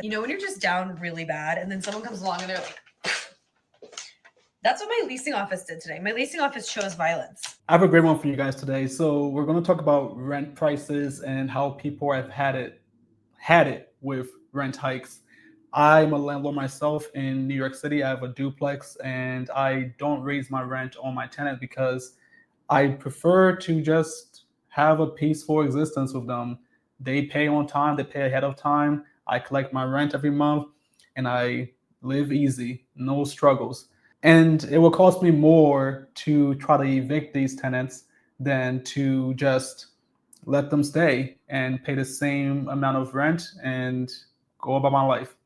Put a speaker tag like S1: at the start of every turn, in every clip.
S1: You know, when you're just down really bad and then someone comes along and they're like, that's what my leasing office did today. My leasing office chose violence.
S2: I have a great one for you guys today. So we're going to talk about rent prices and how people have had it with rent hikes. I'm a landlord myself in New York City. I have a duplex and I don't raise my rent on my tenant because I prefer to just have a peaceful existence with them. They pay on time, they pay ahead of time. I collect my rent every month and I live easy, no struggles. And it will cost me more to try to evict these tenants than to just let them stay and pay the same amount of rent and go about my life.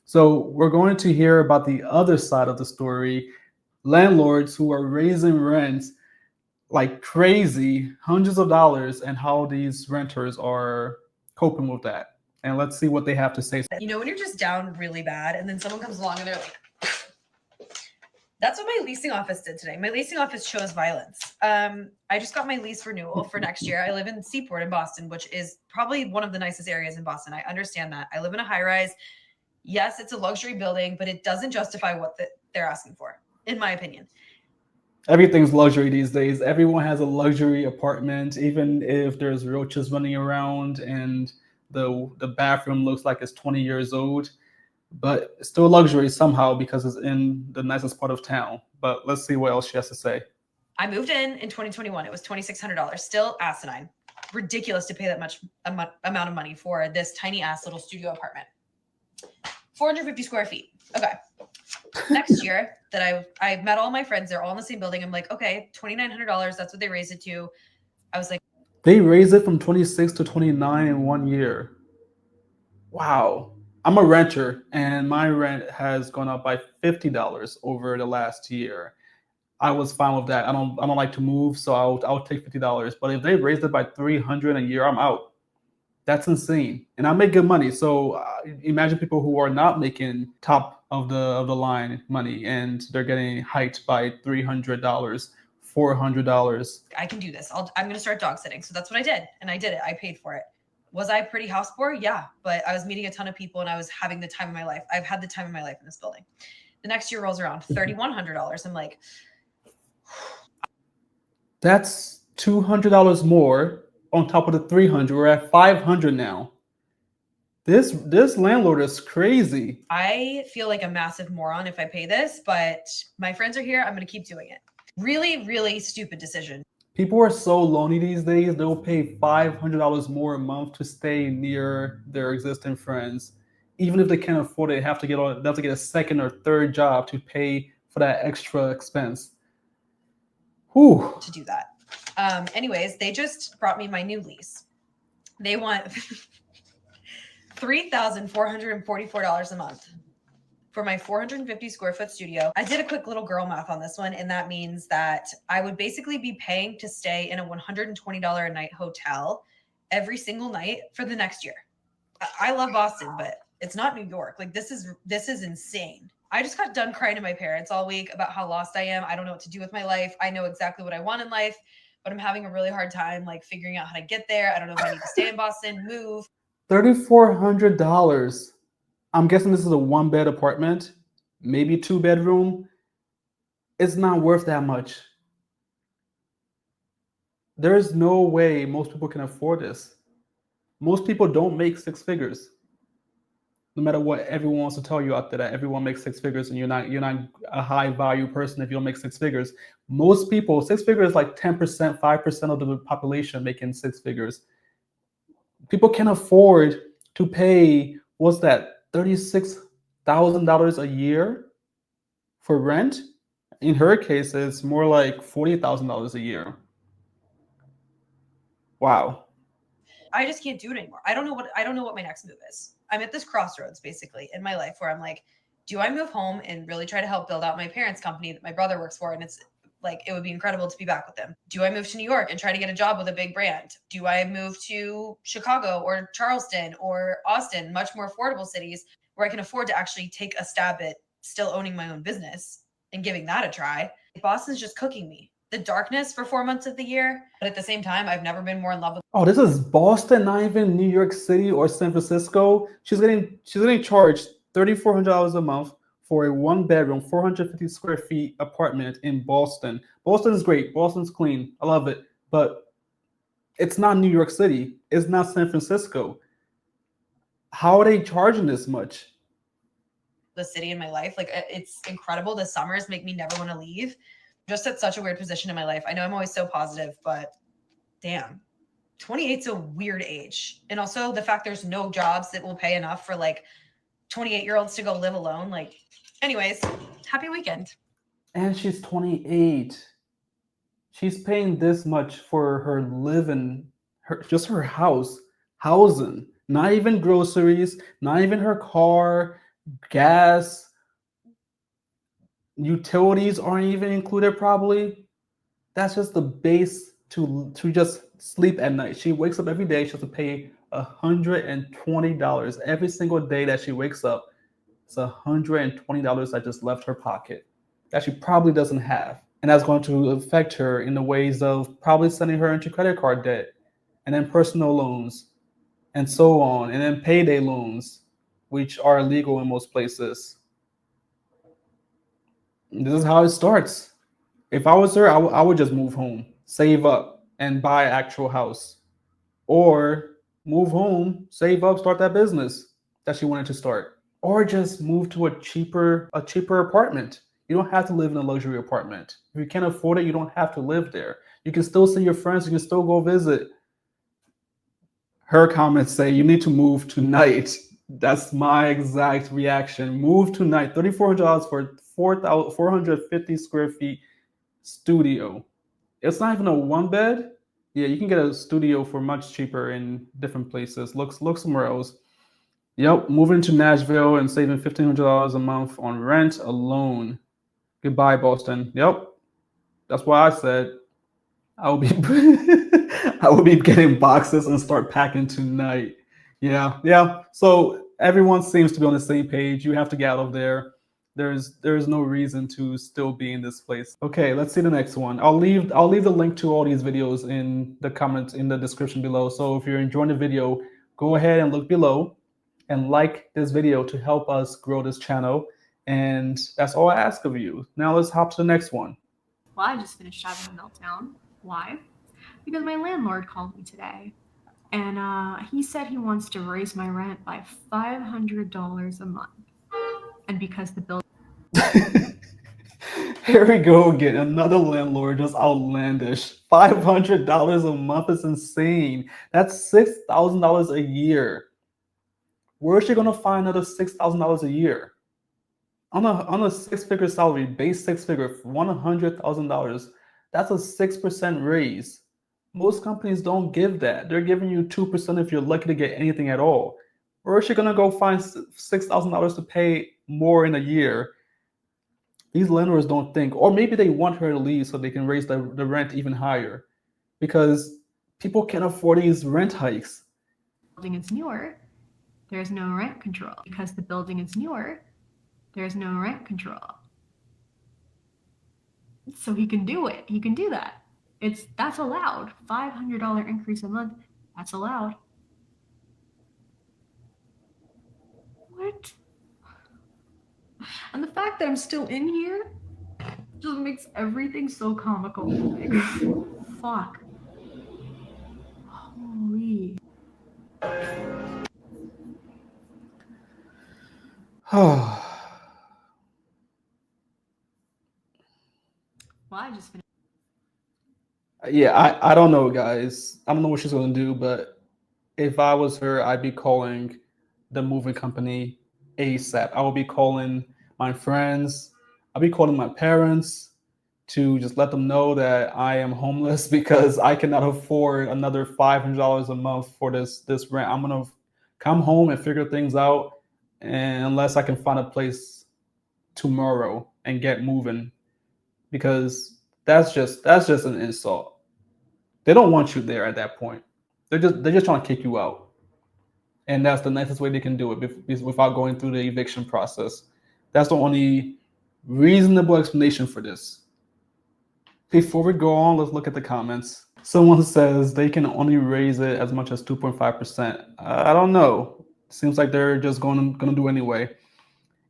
S2: So, we're going to hear about the other side of the story, landlords who are raising rents like crazy, hundreds of dollars, and how these renters are coping with that. And let's see what they have to say.
S1: You know, when you're just down really bad and then someone comes along and they're like, that's what my leasing office did today. My leasing office chose violence. I just got my lease renewal for next year. I live in Seaport in Boston, which is probably one of the nicest areas in Boston. I understand that. I live in a high rise. Yes, it's a luxury building, but it doesn't justify what they're asking for, in my opinion.
S2: Everything's luxury these days. Everyone has a luxury apartment, even if there's roaches running around and the bathroom looks like it's 20 years old. But it's still luxury somehow because it's in the nicest part of town. But let's see what else she has to say.
S1: I moved in 2021. It was $2,600. Still asinine. Ridiculous to pay that much amount of money for this tiny ass little studio apartment. 450 square feet. Okay. Next year that I met all my friends, they're all in the same building. I'm like, okay, $2,900. That's what they raised it to. I was like,
S2: they raised it from 26 to 29 in 1 year. Wow. I'm a renter and my rent has gone up by $50 over the last year. I was fine with that. I don't like to move, so I'll take $50. But if they raised it by 300 a year, I'm out. That's insane. And I make good money. So imagine people who are not making top of the line money and they're getting hiked by $300, $400.
S1: I can do this. I'm going to start dog sitting. So that's what I did. And I did it. I paid for it. Was I pretty house poor? Yeah. But I was meeting a ton of people and I was having the time of my life. I've had the time of my life in this building. The next year rolls around, $3,100. I'm like,
S2: that's $200 more on top of the 300. We're at 500 now. This landlord is crazy.
S1: I feel like a massive moron if I pay this, but my friends are here. I'm going to keep doing it. Really, really stupid decision.
S2: People are so lonely these days. They'll pay $500 more a month to stay near their existing friends. Even if they can't afford it, they have to get a second or third job to pay for that extra expense. Whew.
S1: To do that. Anyways, they just brought me my new lease. They want $3,444 a month for my 450 square foot studio. I did a quick little girl math on this one, and that means that I would basically be paying to stay in a $120 a night hotel every single night for the next year. I love Boston, but it's not New York. Like this is insane. I just got done crying to my parents all week about how lost I am. I don't know what to do with my life. I know exactly what I want in life, but I'm having a really hard time like figuring out how to get there. I don't know if I need to stay in Boston, move.
S2: $3,400. I'm guessing this is a 1-bed apartment, maybe 2-bedroom. It's not worth that much. There is no way most people can afford this. Most people don't make 6 figures. No matter what everyone wants to tell you out there, that everyone makes 6 figures and you're not a high value person if you don't make 6 figures. Most people, 6 figures is like 10%, 5% of the population making 6 figures. People can afford to pay, what's that, $36,000 a year for rent. In her case, it's more like $40,000 a year. Wow.
S1: I just can't do it anymore. I don't know what my next move is. I'm at this crossroads basically in my life where I'm like, do I move home and really try to help build out my parents' company that my brother works for? And it's like, it would be incredible to be back with them. Do I move to New York and try to get a job with a big brand? Do I move to Chicago or Charleston or Austin, much more affordable cities where I can afford to actually take a stab at still owning my own business and giving that a try? Boston's just cooking me. the darkness for 4 months of the year. But at the same time, I've never been more in love with.
S2: Oh, this is Boston, not even New York City or San Francisco. She's getting charged $3,400 a month for a 1-bedroom, 450 square feet apartment in Boston. Boston is great. Boston's clean. I love it. But it's not New York City. It's not San Francisco. How are they charging this much?
S1: The city in my life, like it's incredible. The summers make me never want to leave. Just at such a weird position in my life. I know I'm always so positive, but damn, 28's a weird age. And also the fact there's no jobs that will pay enough for like 28-year-olds to go live alone. Like, anyways, happy weekend.
S2: And she's 28. She's paying this much for her living, just her housing, not even groceries, not even her car, gas, utilities aren't even included probably. That's just the base to just sleep at night. She wakes up every day, she has to pay $120 every single day that she wakes up. It's $120 that just left her pocket that she probably doesn't have. And that's going to affect her in the ways of probably sending her into credit card debt and then personal loans and so on, and then payday loans, which are illegal in most places. This is how it starts. If I was her, I would just move home, save up, and buy an actual house. Or move home, save up, start that business that she wanted to start. Or just move to a cheaper apartment. You don't have to live in a luxury apartment. If you can't afford it, you don't have to live there. You can still see your friends, you can still go visit. Her comments say you need to move tonight. That's my exact reaction. Move tonight. $3,400 for 450 square feet studio. It's not even a 1-bed. Yeah, you can get a studio for much cheaper in different places. Look somewhere else. Yep, moving to Nashville and saving $1,500 a month on rent alone. Goodbye, Boston. Yep, that's what I said. I will be I will be getting boxes and start packing tonight. Yeah. So everyone seems to be on the same page. You have to get out of there. There's no reason to still be in this place. Okay, let's see the next one. I'll leave the link to all these videos in the comments in the description below. So if you're enjoying the video, go ahead and look below and like this video to help us grow this channel. And that's all I ask of you. Now let's hop to the next one.
S3: Well, I just finished having a meltdown. Why? Because my landlord called me today, and he said he wants to raise my rent by $500 a month. And because the building...
S2: Here we go again. Another landlord just outlandish. $500 a month is insane. That's $6,000 a year. Where is she gonna find another $6,000 a year? On a six-figure salary, base six-figure, $100,000. That's a 6% raise. Most companies don't give that. They're giving you 2% if you're lucky to get anything at all. Where is she gonna go find $6,000 to pay more in a year? These landlords don't think, or maybe they want her to leave so they can raise the rent even higher, because people can't afford these rent hikes.
S3: The building is newer, there's no rent control. Because the building is newer, there's no rent control. So he can do it. He can do that. That's allowed. $500 increase a month, that's allowed. What? And the fact that I'm still in here just makes everything so comical. Like, fuck. Holy. Well, I just finished.
S2: Yeah, I don't know, guys. I don't know what she's gonna do, but if I was her, I'd be calling the moving company ASAP. I would be calling my friends. I'll be calling my parents to just let them know that I am homeless because I cannot afford another $500 a month for this rent. I'm gonna come home and figure things out, and unless I can find a place tomorrow and get moving, because that's just an insult. They don't want you there at that point. They're just trying to kick you out. And that's the nicest way they can do it without going through the eviction process. That's the only reasonable explanation for this. Before we go on, let's look at the comments. Someone says they can only raise it as much as 2.5%. I don't know. Seems like they're just going to do anyway.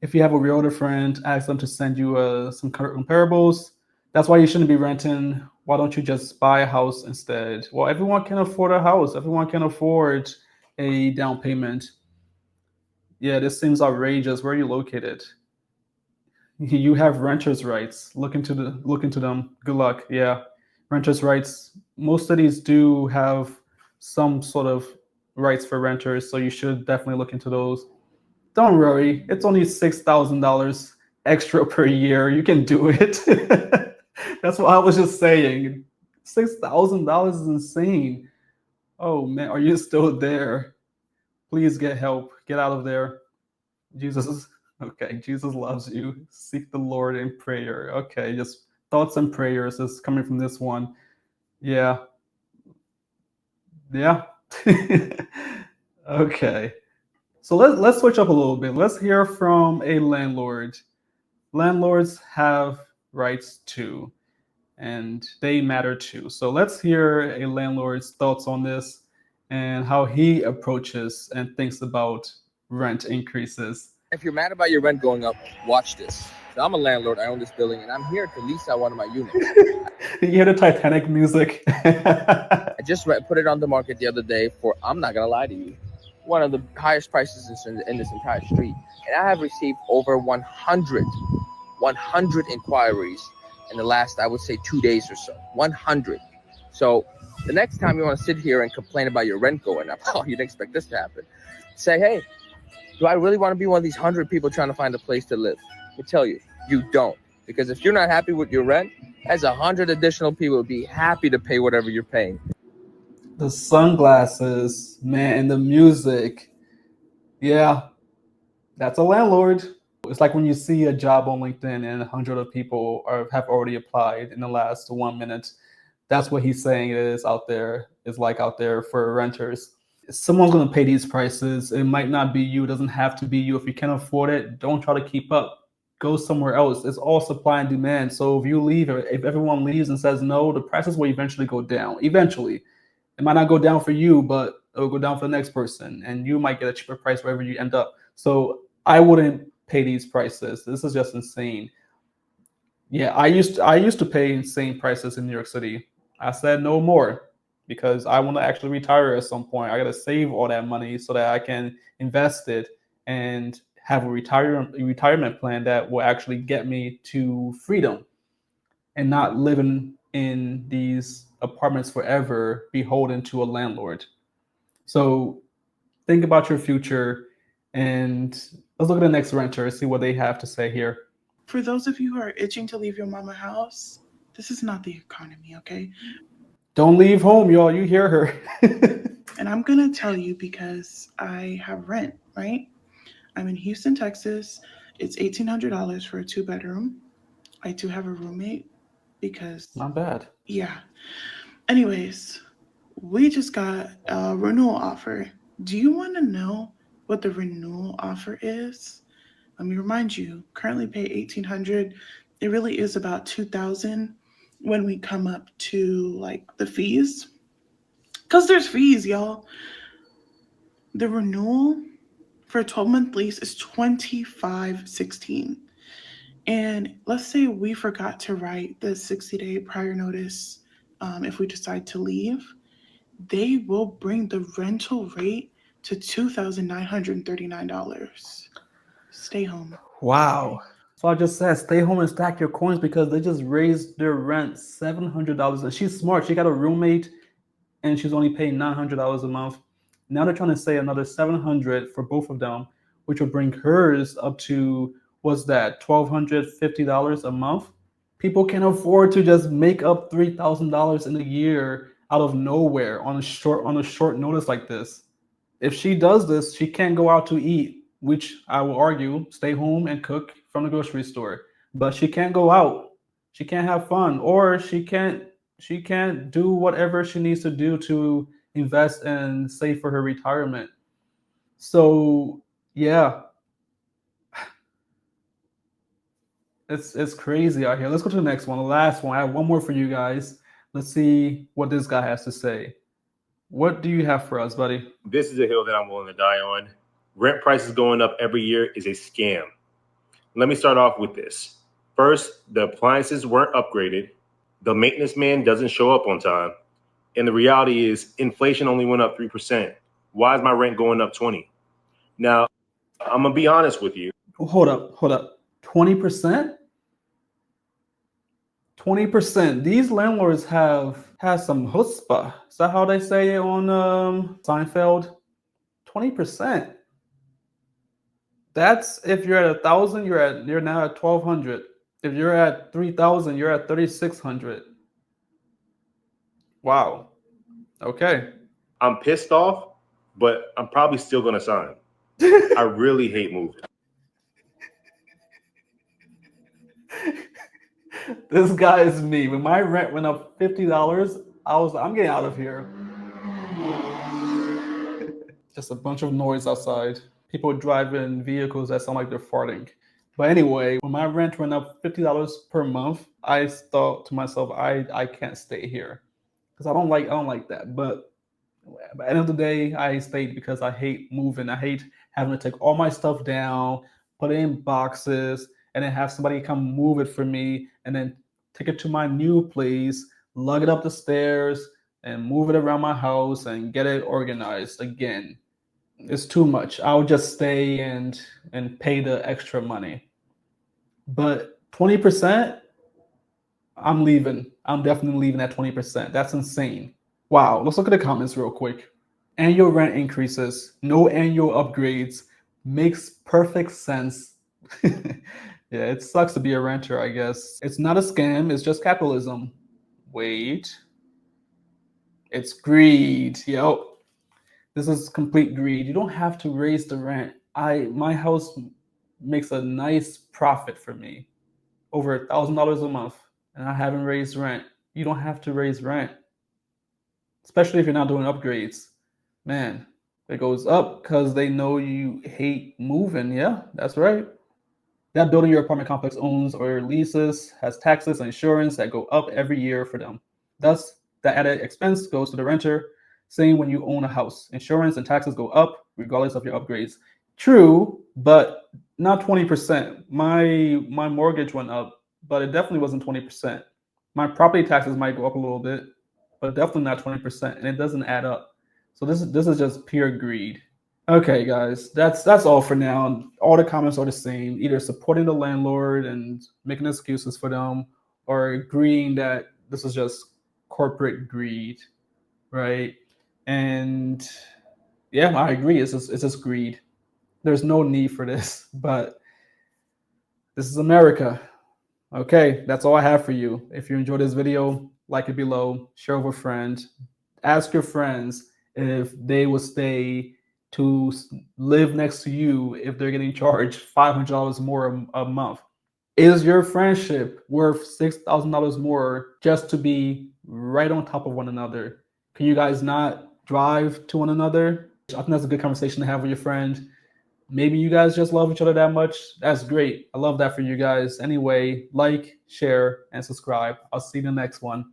S2: If you have a realtor friend, ask them to send you some comparables. That's why you shouldn't be renting. Why don't you just buy a house instead? Well, everyone can afford a house. Everyone can afford a down payment. Yeah, this seems outrageous. Where are you located? You have renters' rights. Look into them. Good luck. Yeah, renters' rights. Most cities do have some sort of rights for renters, so you should definitely look into those. Don't worry, it's only $6,000 extra per year. You can do it. That's what I was just saying. $6,000 is insane. Oh man, are you still there? Please get help. Get out of there. Jesus. Okay, Jesus loves you. Seek the Lord in prayer. Okay, just thoughts and prayers is coming from this one. Yeah. Yeah. Okay. So let's switch up a little bit. Let's hear from a landlord. Landlords have rights too, and they matter too. So let's hear a landlord's thoughts on this and how he approaches and thinks about rent increases.
S4: If you're mad about your rent going up, watch this. So I'm a landlord, I own this building, and I'm here to lease out one of my units.
S2: You hear the Titanic music?
S4: I just put it on the market the other day for, I'm not gonna lie to you, one of the highest prices in this entire street. And I have received over 100 inquiries in the last, I would say, 2 days or so. 100. So the next time you want to sit here and complain about your rent going up, oh, you didn't expect this to happen. Say, hey, do I really want to be one of these 100 people trying to find a place to live? Let me tell you, you don't. Because if you're not happy with your rent, as 100 additional people would be happy to pay whatever you're paying.
S2: The sunglasses, man, and the music. Yeah, that's a landlord. It's like when you see a job on LinkedIn and 100 of people have already applied in the last 1 minute. That's what he's saying is out there for renters. Someone's going to pay these prices. It might not be you. It doesn't have to be you. If you can't afford it, don't try to keep up. Go somewhere else. It's all supply and demand. So if you leave, if everyone leaves and says no, the prices will eventually go down. Eventually. It might not go down for you, but it'll go down for the next person. And you might get a cheaper price wherever you end up. So I wouldn't pay these prices. This is just insane. Yeah, I used to pay insane prices in New York City. I said no more because I want to actually retire at some point. I got to save all that money so that I can invest it and have a retirement plan that will actually get me to freedom and not living in these apartments forever, beholden to a landlord. So think about your future, and let's look at the next renter, see what they have to say here.
S5: For those of you who are itching to leave your mama house, this is not the economy, okay?
S2: Don't leave home, y'all. You hear her.
S5: And I'm going to tell you because I have rent, right? I'm in Houston, Texas. It's $1,800 for a 2-bedroom. I do have a roommate because...
S2: Not bad.
S5: Yeah. Anyways, we just got a renewal offer. Do you want to know what the renewal offer is? Let me remind you, currently pay $1,800. It really is about $2,000 when we come up to like the fees. Because there's fees, y'all. The renewal for a 12-month lease is $2,516. And let's say we forgot to write the 60-day prior notice if we decide to leave, they will bring the rental rate to $2,939. Stay home.
S2: Wow. So I just said, stay home and stack your coins because they just raised their rent $700. And she's smart. She got a roommate and she's only paying $900 a month. Now they're trying to say another $700 for both of them, which will bring hers up to, what's that, $1,250 a month? People can afford to just make up $3,000 in a year out of nowhere on a short notice like this. If she does this, she can't go out to eat, which I will argue, stay home and cook from the grocery store. But she can't go out. She can't have fun, or she can't do whatever she needs to do to invest and save for her retirement. So yeah, It's crazy out here. Let's go to the next one, the last one. I have one more for you guys. Let's see what this guy has to say. What do you have for us, buddy?
S6: This is a hill that I'm willing to die on. Rent prices going up every year is a scam. Let me start off with this. First, the appliances weren't upgraded. The maintenance man doesn't show up on time. And the reality is inflation only went up 3%. Why is my rent going up 20? Now, I'm going to be honest with you.
S2: Hold up. 20%? 20%. These landlords have some chutzpah. Is that how they say it on Seinfeld? 20%. That's if you're at 1,000, you're now at 1,200. If you're at 3,000, you're at 3,600. Wow. Okay.
S6: I'm pissed off, but I'm probably still going to sign. I really hate moving.
S2: This guy is me. When my rent went up $50, I was like, I'm getting out of here. Just a bunch of noise outside. People driving vehicles that sound like they're farting. But anyway, when my rent went up $50 per month, I thought to myself, I can't stay here because I don't like that. But at the end of the day, I stayed because I hate moving. I hate having to take all my stuff down, put it in boxes, and then have somebody come move it for me, and then take it to my new place, lug it up the stairs, and move it around my house and get it organized again. It's too much. I'll just stay and pay the extra money. But 20%, I'm leaving. I'm definitely leaving at 20%. That's insane. Wow. Let's look at the comments real quick. Annual rent increases, no annual upgrades, makes perfect sense. Yeah, it sucks to be a renter, I guess. It's not a scam. It's just capitalism. Wait. It's greed. Yep. This is complete greed. You don't have to raise the rent. My house makes a nice profit for me, over $1,000 a month, and I haven't raised rent. You don't have to raise rent, especially if you're not doing upgrades. Man, it goes up because they know you hate moving. Yeah, that's right. That building your apartment complex owns or leases has taxes and insurance that go up every year for them. Thus, the added expense goes to the renter. Same when you own a house. Insurance and taxes go up regardless of your upgrades. True, but not 20%. My mortgage went up, but it definitely wasn't 20%. My property taxes might go up a little bit, but definitely not 20%, and it doesn't add up. So this is just pure greed. Okay, guys, that's all for now. All the comments are the same, either supporting the landlord and making excuses for them, or agreeing that this is just corporate greed, right? And yeah, I agree. It's just greed. There's no need for this, but this is America. Okay, that's all I have for you. If you enjoyed this video, like it below, share with a friend, ask your friends if they will stay to live next to you if they're getting charged $500 more a month. Is your friendship worth $6,000 more just to be right on top of one another? Can you guys not drive to one another? I think that's a good conversation to have with your friend. Maybe you guys just love each other that much. That's great. I love that for you guys. Anyway, like, share, and subscribe. I'll see you in the next one.